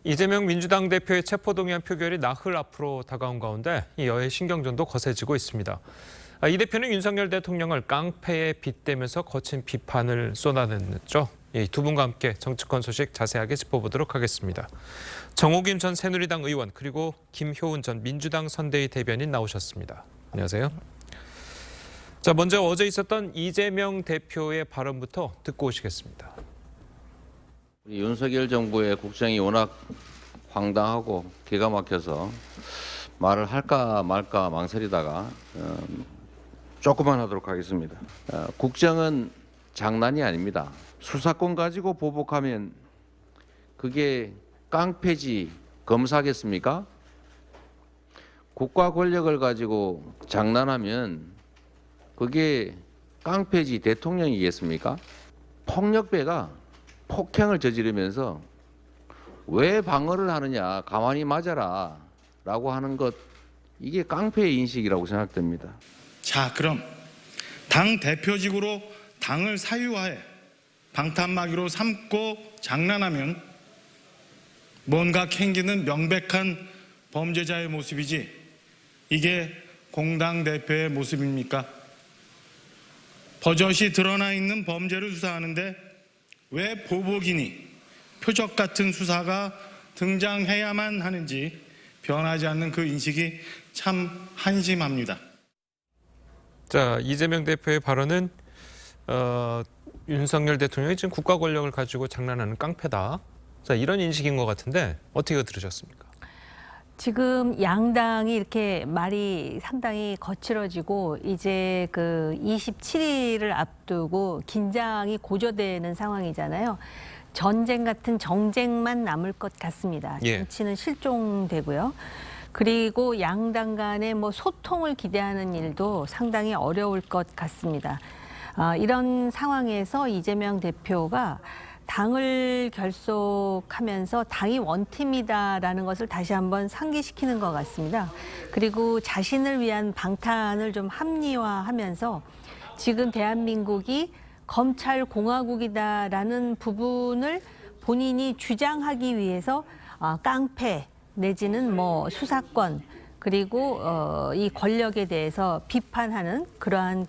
이재명 민주당 대표의 체포동의안 표결이 나흘 앞으로 다가온 가운데 이 여야 신경전도 거세지고 있습니다. 이 대표는 윤석열 대통령을 깡패에 빗대면서 거친 비판을 쏟아냈죠. 두 분과 함께 정치권 소식 자세하게 짚어보도록 하겠습니다. 정호김 전 새누리당 의원 그리고 김효은 전 민주당 선대위 대변인 나오셨습니다. 안녕하세요. 자, 먼저 어제 있었던 이재명 대표의 발언부터 듣고 오시겠습니다. 우리 윤석열 정부의 국정이 워낙 황당하고 기가 막혀서 말을 할까 말까 망설이다가 조금만 하도록 하겠습니다. 국정은 장난이 아닙니다. 수사권 가지고 보복하면 그게 깡패지 검사겠습니까? 국가 권력을 가지고 장난하면 그게 깡패지 대통령이겠습니까? 폭력배가 폭행을 저지르면서 왜 방어를 하느냐, 가만히 맞아라 라고 하는 것, 이게 깡패의 인식이라고 생각됩니다. 자, 그럼 당 대표직으로 당을 사유화해 방탄막이로 삼고 장난하면 뭔가 캥기는 명백한 범죄자의 모습이지 이게 공당 대표의 모습입니까? 버젓이 드러나 있는 범죄를 수사하는데 왜 보복이니 표적 같은 수사가 등장해야만 하는지 변하지 않는 그 인식이 참 한심합니다. 자, 이재명 대표의 발언은 윤석열 대통령이 지금 국가 권력을 가지고 장난하는 깡패다. 자, 이런 인식인 것 같은데 어떻게 들으셨습니까? 지금 양당이 이렇게 말이 상당히 거칠어지고 이제 그 27일을 앞두고 긴장이 고조되는 상황이잖아요. 전쟁 같은 정쟁만 남을 것 같습니다. 정치는 실종되고요. 그리고 양당 간의 뭐 소통을 기대하는 일도 상당히 어려울 것 같습니다. 이런 상황에서 이재명 대표가 당을 결속하면서 당이 원팀이다라는 것을 다시 한번 상기시키는 것 같습니다. 그리고 자신을 위한 방탄을 좀 합리화하면서 지금 대한민국이 검찰공화국이다라는 부분을 본인이 주장하기 위해서 깡패 내지는 뭐 수사권 그리고 이 권력에 대해서 비판하는 그러한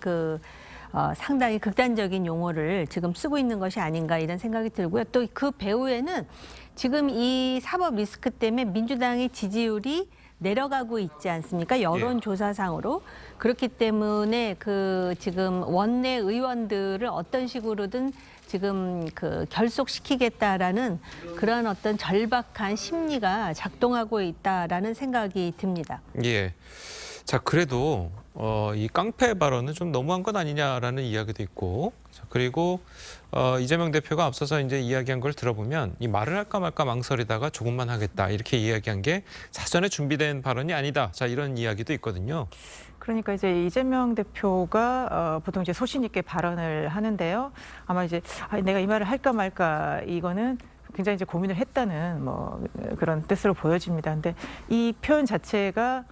상당히 극단적인 용어를 지금 쓰고 있는 것이 아닌가 이런 생각이 들고요. 또 그 배후에는 지금 이 사법 리스크 때문에 민주당의 지지율이 내려가고 있지 않습니까? 여론조사상으로. 그렇기 때문에 지금 원내 의원들을 어떤 식으로든 지금 결속시키겠다라는 그런 어떤 절박한 심리가 작동하고 있다라는 생각이 듭니다. 예. 자, 그래도 이 깡패 발언은 좀 너무한 것 아니냐라는 이야기도 있고, 자, 그리고 이재명 대표가 앞서서 이제 이야기한 걸 들어보면 이 말을 할까 말까 망설이다가 조금만 하겠다 이렇게 이야기한 게 사전에 준비된 발언이 아니다. 자, 이런 이야기도 있거든요. 그러니까 이제 이재명 대표가 보통 이제 소신 있게 발언을 하는데요. 아마 이제 내가 이 말을 할까 말까 이거는 굉장히 이제 고민을 했다는 뭐 그런 뜻으로 보여집니다. 근데 이 표현 자체가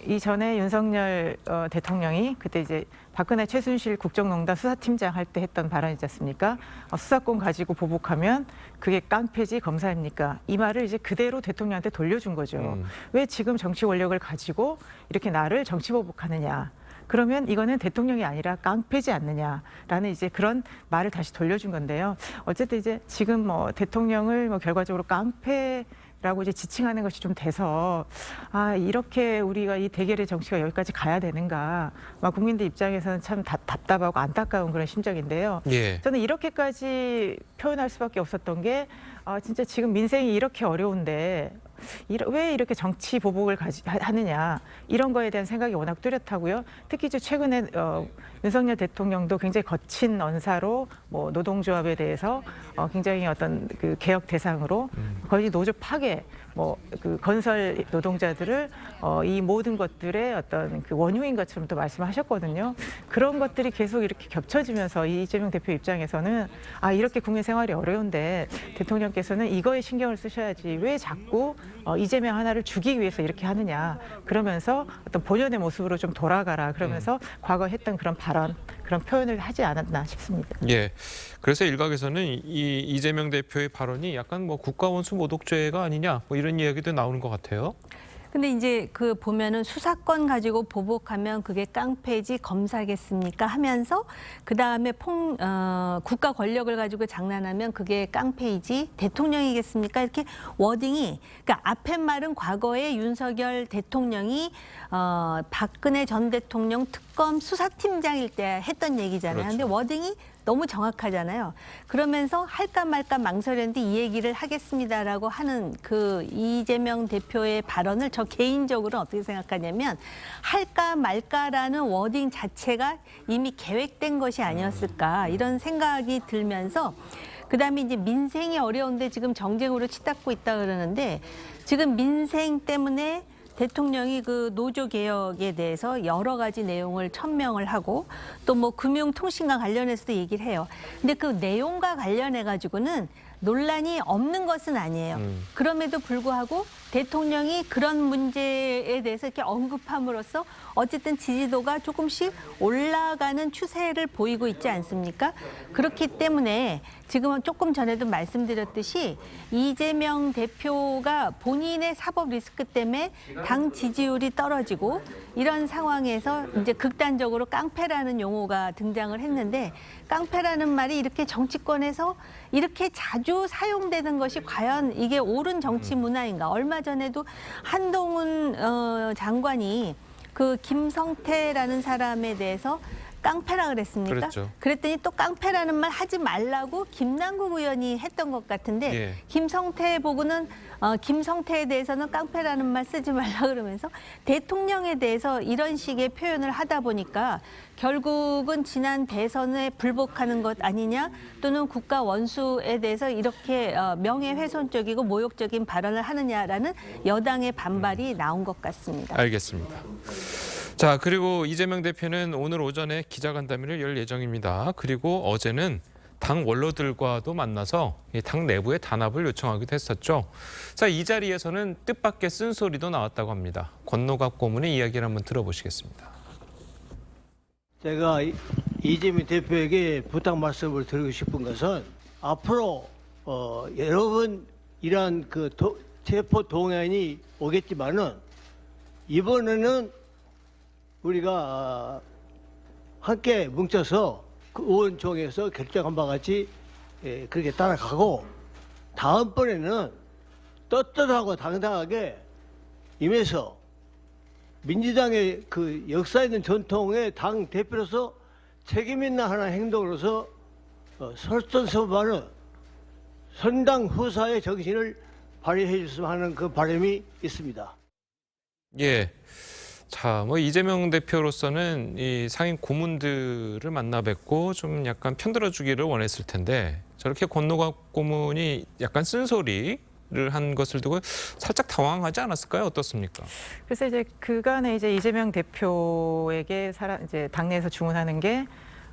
이전에 윤석열 대통령이 그때 이제 박근혜 최순실 국정농단 수사팀장 할 때 했던 발언이지 않습니까? 수사권 가지고 보복하면 그게 깡패지 검사입니까? 이 말을 이제 그대로 대통령한테 돌려준 거죠. 왜 지금 정치 권력을 가지고 이렇게 나를 정치 보복하느냐? 그러면 이거는 대통령이 아니라 깡패지 않느냐라는 이제 그런 말을 다시 돌려준 건데요. 어쨌든 이제 지금 뭐 대통령을 뭐 결과적으로 깡패라고 이제 지칭하는 것이 좀 돼서 이렇게 우리가 이 대결의 정치가 여기까지 가야 되는가, 막 국민들 입장에서는 참 답답하고 안타까운 그런 심정인데요. 저는 이렇게까지 표현할 수밖에 없었던 게 진짜 지금 민생이 이렇게 어려운데 왜 이렇게 정치 보복을 하느냐 이런 거에 대한 생각이 워낙 뚜렷하고요. 특히 이제 최근에 윤석열 대통령도 굉장히 거친 언사로 뭐 노동조합에 대해서 굉장히 어떤 그 개혁 대상으로 거의 노조 파괴, 뭐 그 건설 노동자들을 이 모든 것들의 어떤 그 원흉인 것처럼 또 말씀하셨거든요. 그런 것들이 계속 이렇게 겹쳐지면서 이재명 대표 입장에서는 이렇게 국민 생활이 어려운데 대통령께서는 이거에 신경을 쓰셔야지 왜 자꾸 이재명 하나를 주기 위해서 이렇게 하느냐, 그러면서 어떤 본연의 모습으로 좀 돌아가라 그러면서 과거 했던 그런 발언, 그런 표현을 하지 않았나 싶습니다. 예. 그래서 일각에서는 이 이재명 대표의 발언이 약간 뭐 국가원수 모독죄가 아니냐 뭐 이런 이야기도 나오는 것 같아요. 근데 이제 그 보면은 수사권 가지고 보복하면 그게 깡패지 검사겠습니까 하면서 그 다음에 국가 권력을 가지고 장난하면 그게 깡패이지 대통령이겠습니까 이렇게 워딩이 그러니까 앞에 말은 과거에 윤석열 대통령이 박근혜 전 대통령 특검 수사팀장일 때 했던 얘기잖아요. 그렇죠. 근데 워딩이 너무 정확하잖아요. 그러면서 할까 말까 망설였는데 이 얘기를 하겠습니다라고 하는 그 이재명 대표의 발언을 저 개인적으로는 어떻게 생각하냐면 할까 말까라는 워딩 자체가 이미 계획된 것이 아니었을까 이런 생각이 들면서 그다음에 이제 민생이 어려운데 지금 정쟁으로 치닫고 있다 그러는데 지금 민생 때문에 대통령이 그 노조 개혁에 대해서 여러 가지 내용을 천명을 하고 또 뭐 금융통신과 관련해서도 얘기를 해요. 근데 그 내용과 관련해 가지고는 논란이 없는 것은 아니에요. 그럼에도 불구하고 대통령이 그런 문제에 대해서 이렇게 언급함으로써 어쨌든 지지도가 조금씩 올라가는 추세를 보이고 있지 않습니까? 그렇기 때문에 지금은 조금 전에도 말씀드렸듯이 이재명 대표가 본인의 사법 리스크 때문에 당 지지율이 떨어지고 이런 상황에서 이제 극단적으로 깡패라는 용어가 등장을 했는데 깡패라는 말이 이렇게 정치권에서 이렇게 자주 사용되는 것이 과연 이게 옳은 정치 문화인가? 얼마 전에도 한동훈 장관이 그 김성태라는 사람에 대해서 깡패라 그랬습니까? 그랬죠. 그랬더니 또 깡패라는 말 하지 말라고 김남국 의원이 했던 것 같은데 예. 김성태 보고는 김성태에 대해서는 깡패라는 말 쓰지 말라 그러면서 대통령에 대해서 이런 식의 표현을 하다 보니까 결국은 지난 대선에 불복하는 것 아니냐 또는 국가 원수에 대해서 이렇게 명예훼손적이고 모욕적인 발언을 하느냐라는 여당의 반발이 나온 것 같습니다. 알겠습니다. 자, 그리고 이재명 대표는 오늘 오전에 기자간담회를 열 예정입니다. 그리고 어제는 당 원로들과도 만나서 당 내부의 단합을 요청하기도 했었죠. 자, 이 자리에서는 뜻밖의 쓴소리도 나왔다고 합니다. 권노갑 고문의 이야기를 한번 들어보시겠습니다. 제가 이재명 대표에게 부탁 말씀을 드리고 싶은 것은 앞으로 여러 번 이러한 그 체포 동의안이 오겠지만은 이번에는 우리가 함께 뭉쳐서 그 의원총회에서 결정한 바와 같이 그렇게 따라가고 다음번에는 떳떳하고 당당하게 임해서 민주당의 그 역사 있는 전통의 당 대표로서 책임 있는 하나의 행동으로서 설전서반은 선당 후사의 정신을 발휘해 줬으면 하는 그 바람이 있습니다. 예. 자, 뭐 이재명 대표로서는 이 상임 고문들을 만나 뵙고 좀 약간 편들어 주기를 원했을 텐데 저렇게 권노갑 고문이 약간 쓴소리를 한 것을 두고 살짝 당황하지 않았을까요? 어떻습니까? 그래서 이제 그간에 이제 이재명 대표에게 이제 당내에서 주문하는 게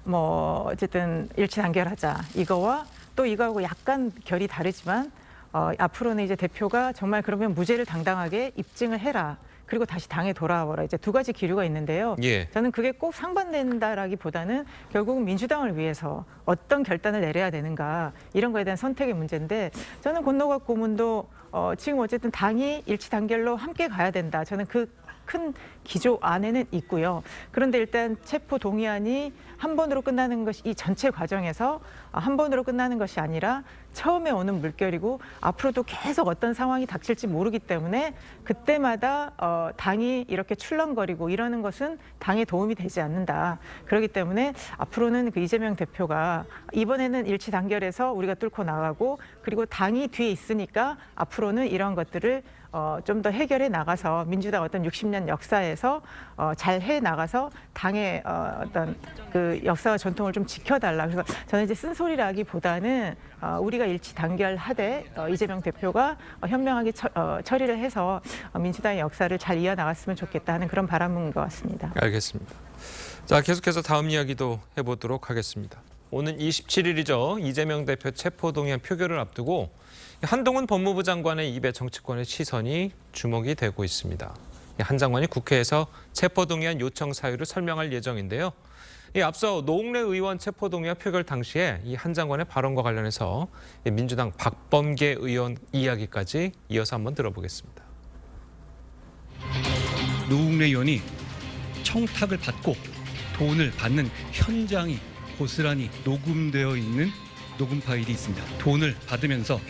뭐 어쨌든 일치 단결하자 이거와 또 이거하고 약간 결이 다르지만 앞으로는 이제 대표가 정말 그러면 무죄를 당당하게 입증을 해라. 그리고 다시 당에 돌아와라. 이제 두 가지 기류가 있는데요. 예. 저는 그게 꼭 상반된다라기보다는 결국은 민주당을 위해서 어떤 결단을 내려야 되는가 이런 거에 대한 선택의 문제인데 저는 권노갑 고문도 지금 어쨌든 당이 일치 단결로 함께 가야 된다. 저는 그 큰 기조 안에는 있고요. 그런데 일단 체포 동의안이 한 번으로 끝나는 것이 이 전체 과정에서 한 번으로 끝나는 것이 아니라 처음에 오는 물결이고 앞으로도 계속 어떤 상황이 닥칠지 모르기 때문에 그때마다 당이 이렇게 출렁거리고 이러는 것은 당에 도움이 되지 않는다. 그렇기 때문에 앞으로는 그 이재명 대표가 이번에는 일치 단결해서 우리가 뚫고 나가고 그리고 당이 뒤에 있으니까 앞으로는 이런 것들을 좀 더 해결해 나가서 민주당 어떤 60년 역사에서 잘 해 나가서 당의 어떤 그 역사와 전통을 좀 지켜달라. 그래서 저는 이제 쓴소리라기보다는 우리가 일치 단결하되 이재명 대표가 현명하게 처리를 해서 민주당의 역사를 잘 이어나갔으면 좋겠다 하는 그런 바람인 것 같습니다. 알겠습니다. 자, 계속해서 다음 이야기도 해보도록 하겠습니다. 오는 27일이죠. 이재명 대표 체포동의안 표결을 앞두고 한동훈 법무부 장관의 입에 정치권의 시선이 주목이 되고 있습니다. 한 장관이 국회에서 체포동의안 요청 사유를 설명할 예정인데요. 앞서 노웅래 의원 체포동의안 표결 당시에 이 한 장관의 발언과 관련해서 민주당 박범계 의원 이야기까지 이어서 한번 들어보겠습니다. 노웅래 의원이 청탁을 받고 돈을 받는 현장이 고스란히 녹음되어 있는 녹음 파일이 있습니다. 돈을 받으면서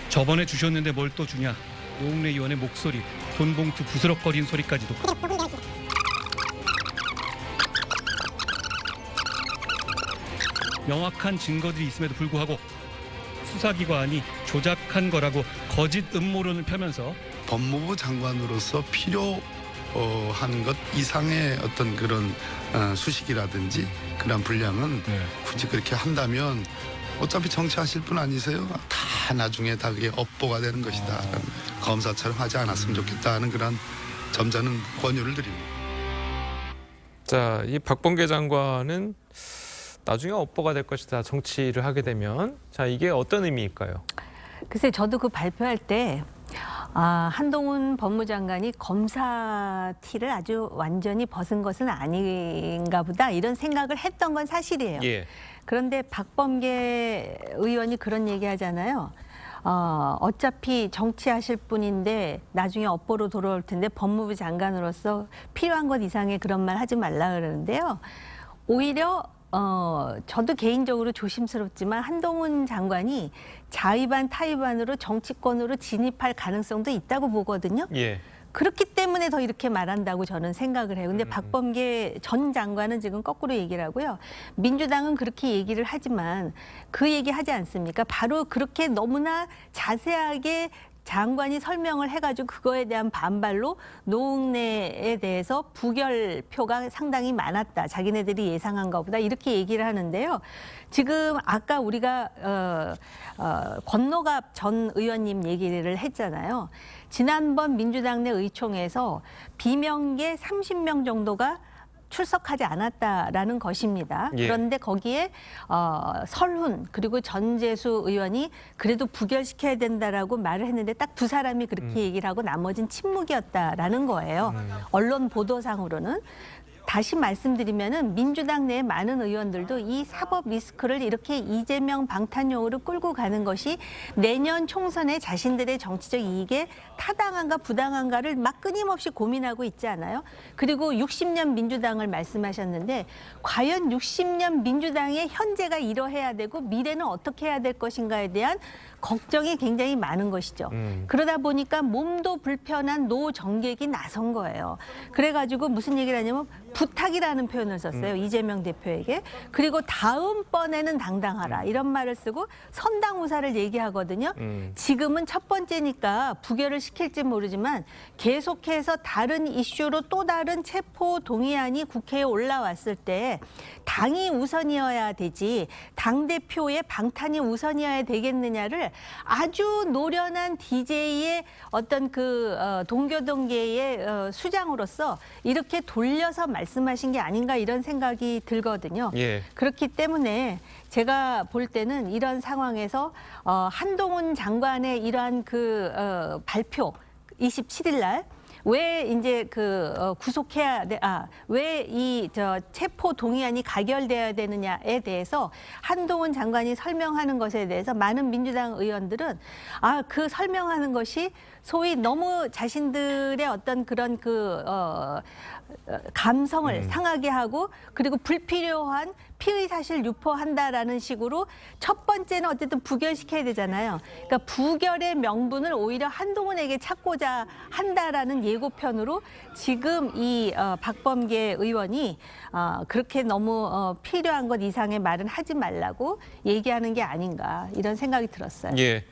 저번에 주셨는데 뭘 또 주냐. 노웅래 의원의 목소리, 돈 봉투 부스럭거리는 소리까지도. 명확한 증거들이 있음에도 불구하고 수사기관이 조작한 거라고 거짓 음모론을 펴면서 법무부 장관으로서 필요한 것 이상의 어떤 그런 수식이라든지 그런 분량은 굳이 그렇게 한다면 어차피 정치하실 분 아니세요? 다 나중에 다 그게 업보가 되는 것이다. 검사처럼 하지 않았으면 좋겠다는 그런 점잖은 권유를 드립니다. 자, 이 박범계 장관은 나중에 업보가 될 것이다. 정치를 하게 되면. 자, 이게 어떤 의미일까요? 글쎄 저도 그 발표할 때 한동훈 법무장관이 검사 티를 아주 완전히 벗은 것은 아닌가 보다 이런 생각을 했던 건 사실이에요. 예. 그런데 박범계 의원이 그런 얘기 하잖아요. 어차피 정치하실 분인데 나중에 업보로 돌아올 텐데 법무부 장관으로서 필요한 것 이상의 그런 말 하지 말라 그러는데요. 오히려 저도 개인적으로 조심스럽지만 한동훈 장관이 자의반 타의반으로 정치권으로 진입할 가능성도 있다고 보거든요. 예. 그렇기 때문에 더 이렇게 말한다고 저는 생각을 해요. 근데 박범계 전 장관은 지금 거꾸로 얘기를 하고요. 민주당은 그렇게 얘기를 하지만 그 얘기 하지 않습니까? 바로 그렇게 너무나 자세하게 장관이 설명을 해가지고 그거에 대한 반발로 노웅래에 대해서 부결표가 상당히 많았다. 자기네들이 예상한 것보다 이렇게 얘기를 하는데요. 지금 아까 우리가 권노갑 전 의원님 얘기를 했잖아요. 지난번 민주당 내 의총에서 비명계 30명 정도가 출석하지 않았다라는 것입니다. 예. 그런데 거기에 설훈 그리고 전재수 의원이 그래도 부결시켜야 된다라고 말을 했는데 딱 두 사람이 그렇게 얘기를 하고 나머지는 침묵이었다라는 거예요. 언론 보도상으로는. 다시 말씀드리면은 민주당 내 많은 의원들도 이 사법 리스크를 이렇게 이재명 방탄용으로 끌고 가는 것이 내년 총선에 자신들의 정치적 이익에 타당한가 부당한가를 막 끊임없이 고민하고 있지 않아요? 그리고 60년 민주당을 말씀하셨는데 과연 60년 민주당의 현재가 이러해야 되고 미래는 어떻게 해야 될 것인가에 대한 걱정이 굉장히 많은 것이죠. 그러다 보니까 몸도 불편한 노정객이 나선 거예요. 그래가지고 무슨 얘기를 하냐면 부탁이라는 표현을 썼어요. 이재명 대표에게. 그리고 다음번에는 당당하라 이런 말을 쓰고 선당우사를 얘기하거든요. 지금은 첫 번째니까 부결을 시킬지 모르지만 계속해서 다른 이슈로 또 다른 체포 동의안이 국회에 올라왔을 때 당이 우선이어야 되지 당대표의 방탄이 우선이어야 되겠느냐를 아주 노련한 DJ의 어떤 동교동계의 수장으로서 이렇게 돌려서 말씀하신 게 아닌가 이런 생각이 들거든요. 예. 그렇기 때문에 제가 볼 때는 이런 상황에서 한동훈 장관의 이러한 발표 27일 날 왜 이제 구속해야 돼? 왜 이 체포 동의안이 가결돼야 되느냐에 대해서 한동훈 장관이 설명하는 것에 대해서 많은 민주당 의원들은 그 설명하는 것이 소위 너무 자신들의 어떤 그런 감성을 상하게 하고 그리고 불필요한 피의 사실 유포한다라는 식으로 첫 번째는 어쨌든 부결시켜야 되잖아요. 그러니까 부결의 명분을 오히려 한동훈에게 찾고자 한다라는 예고편으로 지금 이 박범계 의원이 그렇게 너무 필요한 것 이상의 말은 하지 말라고 얘기하는 게 아닌가 이런 생각이 들었어요. 예.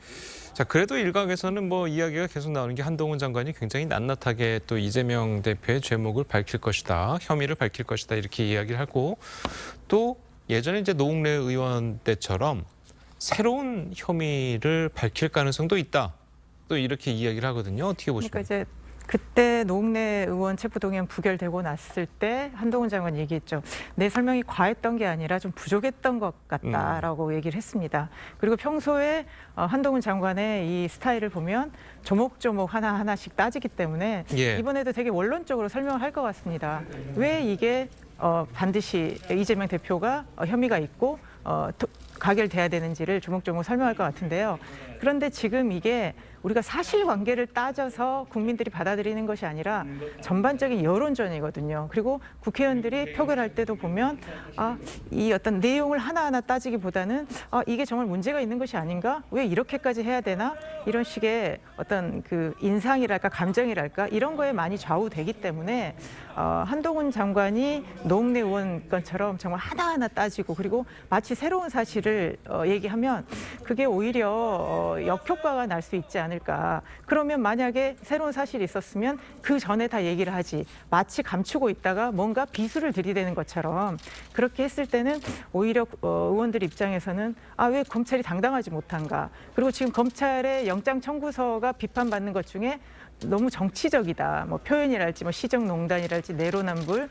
자, 그래도 일각에서는 이야기가 계속 나오는 게 한동훈 장관이 굉장히 낱낱하게 또 이재명 대표의 죄목을 밝힐 것이다, 혐의를 밝힐 것이다 이렇게 이야기를 하고 또 예전에 이제 노웅래 의원 때처럼 새로운 혐의를 밝힐 가능성도 있다. 또 이렇게 이야기를 하거든요. 어떻게 보십니까? 그러니까 이제 그때 노웅래 의원 체포동의안 부결되고 났을 때 한동훈 장관이 얘기했죠. 내 설명이 과했던 게 아니라 좀 부족했던 것 같다라고 얘기를 했습니다. 그리고 평소에 한동훈 장관의 이 스타일을 보면 조목조목 하나하나씩 따지기 때문에 예. 이번에도 되게 원론적으로 설명을 할 것 같습니다. 왜 이게 반드시 이재명 대표가 혐의가 있고 가결돼야 되는지를 조목조목 설명할 것 같은데요. 그런데 지금 이게 우리가 사실관계를 따져서 국민들이 받아들이는 것이 아니라 전반적인 여론전이거든요. 그리고 국회의원들이 표결할 때도 보면 이 어떤 내용을 하나하나 따지기보다는 이게 정말 문제가 있는 것이 아닌가? 왜 이렇게까지 해야 되나? 이런 식의 어떤 그 인상이랄까 감정이랄까 이런 거에 많이 좌우되기 때문에 한동훈 장관이 노웅래 의원 것처럼 정말 하나하나 따지고 그리고 마치 새로운 사실을 얘기하면 그게 오히려 역효과가 날 수 있지 않을까. 그러면 만약에 새로운 사실이 있었으면 그 전에 다 얘기를 하지. 마치 감추고 있다가 뭔가 비수를 들이대는 것처럼 그렇게 했을 때는 오히려 의원들 입장에서는 왜 검찰이 당당하지 못한가. 그리고 지금 검찰의 영장 청구서가 비판받는 것 중에 너무 정치적이다. 뭐 표현이랄지 뭐 시정농단이랄지 내로남불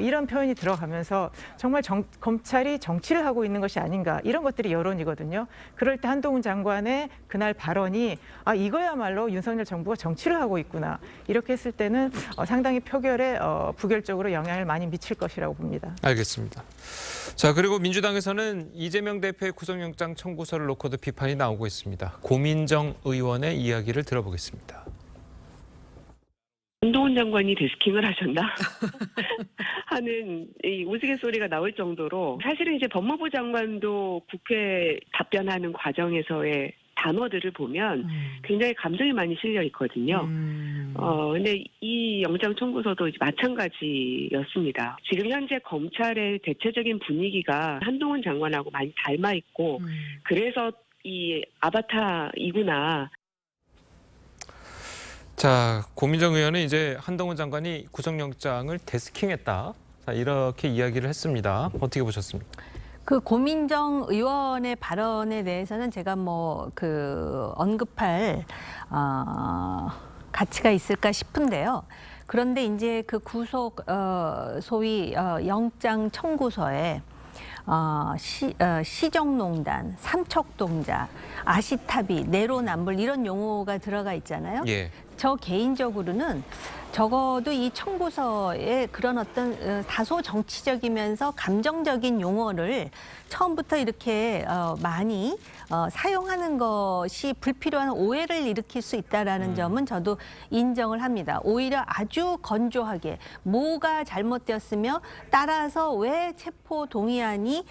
이런 표현이 들어가면서 정말 검찰이 정치를 하고 있는 것이 아닌가 이런 것들이 여론이거든요. 그럴 때 한동훈 장관의 그날 발언이 이거야말로 윤석열 정부가 정치를 하고 있구나. 이렇게 했을 때는 상당히 표결에 부결적으로 영향을 많이 미칠 것이라고 봅니다. 알겠습니다. 자, 그리고 민주당에서는 이재명 대표의 구속영장 청구서를 놓고도 비판이 나오고 있습니다. 고민정 의원의 이야기를 들어보겠습니다. 한동훈 장관이 데스킹을 하셨나 하는 이 우스갯소리가 나올 정도로 사실은 이제 법무부 장관도 국회 답변하는 과정에서의 단어들을 보면 굉장히 감정이 많이 실려 있거든요. 근데 이 영장 청구서도 이제 마찬가지였습니다. 지금 현재 검찰의 대체적인 분위기가 한동훈 장관하고 많이 닮아 있고 그래서 이 아바타이구나. 자, 고민정 의원은 이제 한동훈 장관이 구속영장을 데스킹했다. 자, 이렇게 이야기를 했습니다. 어떻게 보셨습니까? 그 고민정 의원의 발언에 대해서는 제가 언급할 가치가 있을까 싶은데요. 그런데 이제 그 구속 소위 영장 청구서에 시정농단, 삼척동자, 아시타비, 내로남불 이런 용어가 들어가 있잖아요. 예. 저 개인적으로는 적어도 이 청구서에 그런 어떤 다소 정치적이면서 감정적인 용어를 처음부터 이렇게 많이 사용하는 것이 불필요한 오해를 일으킬 수 있다라는 점은 저도 인정을 합니다. 오히려 아주 건조하게 뭐가 잘못되었으며 따라서 왜 체포 동의안이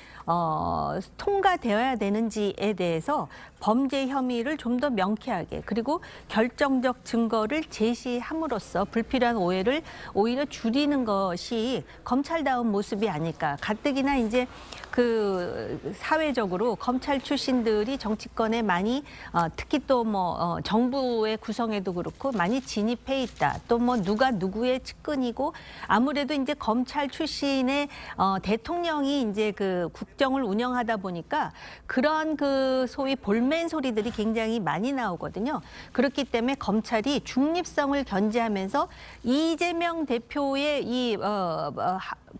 통과되어야 되는지에 대해서 범죄 혐의를 좀 더 명쾌하게 그리고 결정적 증거를 제시함으로써 불필요한 오해를 오히려 줄이는 것이 검찰다운 모습이 아닐까. 가뜩이나 이제 그 사회적으로 검찰 출신들이 정치권에 많이 특히 또 정부의 구성에도 그렇고 많이 진입해 있다. 또 누가 누구의 측근이고 아무래도 이제 검찰 출신의 대통령이 이제 그 국정을 운영하다 보니까 그런 그 소위 볼멘 소리들이 굉장히 많이 나오거든요. 그렇기 때문에 검찰이 중립성을 견지하면서 이재명 대표의 이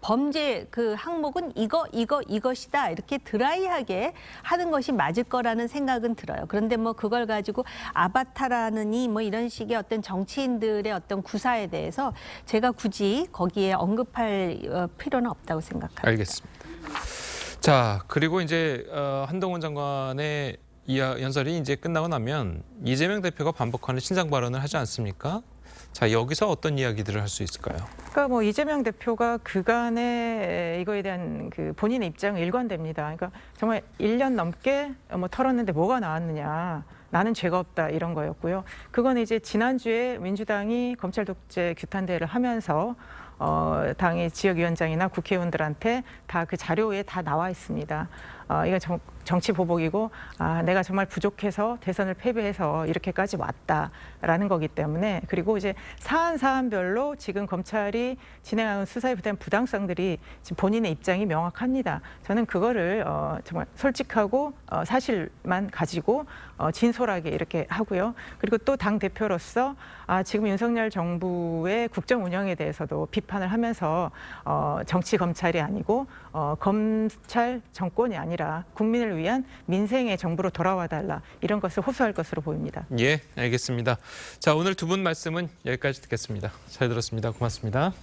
범죄 그 항목은 이것이다 이렇게 드라이하게 하는 것이 맞을 거라는 생각은 들어요. 그런데 그걸 가지고 아바타라느니 이런 식의 어떤 정치인들의 어떤 구사에 대해서 제가 굳이 거기에 언급할 필요는 없다고 생각합니다. 알겠습니다. 자, 그리고 이제 한동훈 장관의 연설이 이제 끝나고 나면 이재명 대표가 반복하는 신상 발언을 하지 않습니까? 자, 여기서 어떤 이야기들을 할 수 있을까요? 그러니까 이재명 대표가 그간에 이거에 대한 그 본인의 입장은 일관됩니다. 그러니까 정말 1년 넘게 털었는데 뭐가 나왔느냐. 나는 죄가 없다 이런 거였고요. 그건 이제 지난주에 민주당이 검찰 독재 규탄대회를 하면서 당의 지역위원장이나 국회의원들한테 다 그 자료에 다 나와 있습니다. 이건 정치 보복이고 내가 정말 부족해서 대선을 패배해서 이렇게까지 왔다라는 거기 때문에 그리고 이제 사안별로 지금 검찰이 진행하는 수사에 대한 부당성들이 지금 본인의 입장이 명확합니다. 저는 그거를 정말 솔직하고 사실만 가지고 진솔하게 이렇게 하고요. 그리고 또 당 대표로서 지금 윤석열 정부의 국정 운영에 대해서도 비판을 하면서 정치 검찰이 아니고 검찰 정권이 아니라 국민을 위한 민생의 정부로 돌아와 달라 이런 것을 호소할 것으로 보입니다. 예, 알겠습니다. 자, 오늘 두 분 말씀은 여기까지 듣겠습니다. 잘 들었습니다. 고맙습니다.